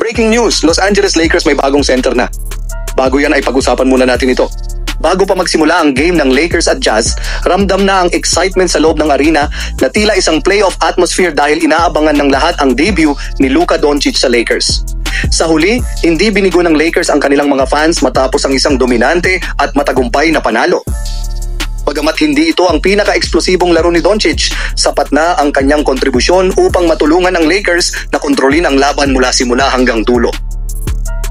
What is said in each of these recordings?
Breaking news, Los Angeles Lakers may bagong center na. Bago yan ay pag-usapan muna natin ito. Bago pa magsimula ang game ng Lakers at Jazz, ramdam na ang excitement sa loob ng arena na tila isang playoff atmosphere dahil inaabangan ng lahat ang debut ni Luka Doncic sa Lakers. Sa huli, hindi binigo ng Lakers ang kanilang mga fans matapos ang isang dominante at matagumpay na panalo. Bagamat hindi ito ang pinaka-eksplosibong laro ni Doncic, sapat na ang kanyang kontribusyon upang matulungan ang Lakers na kontrolin ang laban mula simula hanggang dulo.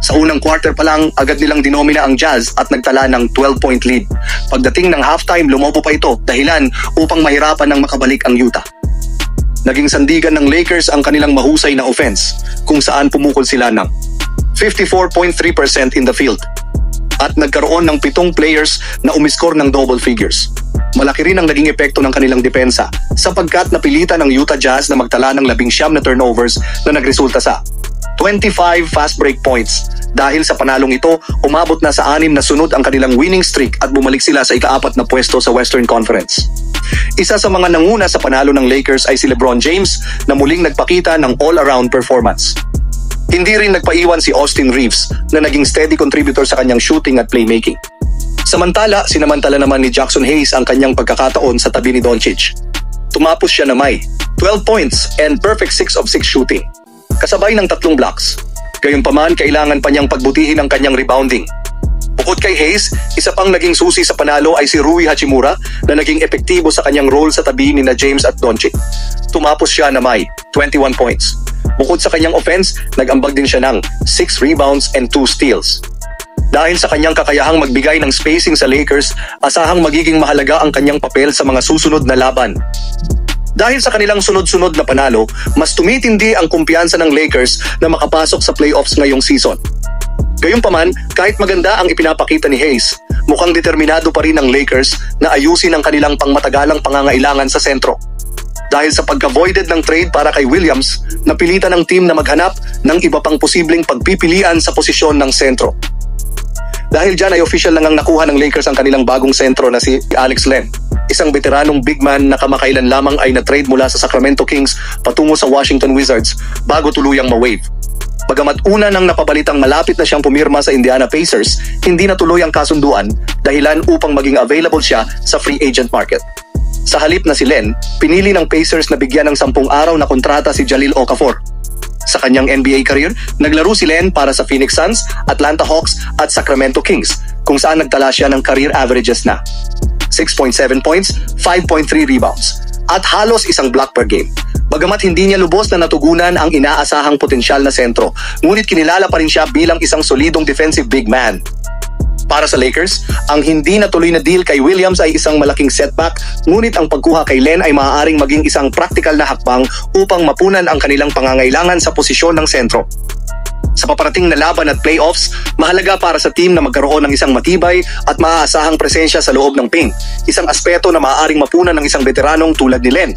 Sa unang quarter pa lang, agad nilang dinomina ang Jazz at nagtala ng 12-point lead. Pagdating ng halftime, lumobo pa ito, dahilan upang mahirapan ng makabalik ang Utah. Naging sandigan ng Lakers ang kanilang mahusay na offense, kung saan pumukol sila ng 54.3% in the field. At nagkaroon ng 7 players na umiskor ng double figures. Malaki rin ang naging epekto ng kanilang depensa sapagkat napilitan ng Utah Jazz na magtala ng 19 na turnovers na nagresulta sa 25 fast break points. Dahil sa panalong ito, umabot na sa 6 na sunod ang kanilang winning streak at bumalik sila sa ika-4 na pwesto sa Western Conference. Isa sa mga nanguna sa panalo ng Lakers ay si LeBron James na muling nagpakita ng all-around performance. Hindi rin nagpaiwan si Austin Reeves na naging steady contributor sa kanyang shooting at playmaking. Samantala, sinamantala naman ni Jackson Hayes ang kanyang pagkakataon sa tabi ni Doncic. Tumapos siya na may 12 points and perfect 6 of 6 shooting, kasabay ng 3 blocks. Gayunpaman, kailangan pa niyang pagbutihin ang kanyang rebounding. Bukod kay Hayes, isa pang naging susi sa panalo ay si Rui Hachimura na naging epektibo sa kanyang role sa tabi ni na James at Doncic. Tumapos siya na may 21 points. Bukod sa kanyang offense, nag-ambag din siya ng 6 rebounds and 2 steals. Dahil sa kanyang kakayahang magbigay ng spacing sa Lakers, asahang magiging mahalaga ang kanyang papel sa mga susunod na laban. Dahil sa kanilang sunod-sunod na panalo, mas tumitindi ang kumpiyansa ng Lakers na makapasok sa playoffs ngayong season. Gayunpaman, kahit maganda ang ipinapakita ni Hayes, mukhang determinado pa rin ang Lakers na ayusin ang kanilang pangmatagalang pangangailangan sa sentro. Dahil sa pagka-voided ng trade para kay Williams, napilitan ng team na maghanap ng iba pang posibleng pagpipilian sa posisyon ng sentro. Dahil dyan ay official lang ang nakuha ng Lakers ang kanilang bagong sentro na si Alex Len, isang veteranong big man na kamakailan lamang ay na-trade mula sa Sacramento Kings patungo sa Washington Wizards bago tuluyang ma-wave. Bagamat una nang napabalitang malapit na siyang pumirma sa Indiana Pacers, hindi natuloy ang kasunduan dahilan upang maging available siya sa free agent market. Sa halip na si Len, pinili ng Pacers na bigyan ng 10 araw na kontrata si Jahlil Okafor. Sa kanyang NBA career, naglaro si Len para sa Phoenix Suns, Atlanta Hawks at Sacramento Kings, kung saan nagtala siya ng career averages na 6.7 points, 5.3 rebounds, at halos 1 block per game. Bagamat hindi niya lubos na natugunan ang inaasahang potensyal na sentro, ngunit kinilala pa rin siya bilang isang solidong defensive big man. Para sa Lakers, ang hindi natuloy na deal kay Williams ay isang malaking setback, ngunit ang pagkuha kay Len ay maaaring maging isang practical na hakbang upang mapunan ang kanilang pangangailangan sa posisyon ng sentro. Sa paparating na laban at playoffs, mahalaga para sa team na magkaroon ng isang matibay at maaasahang presensya sa loob ng paint, isang aspeto na maaaring mapunan ng isang veteranong tulad ni Len.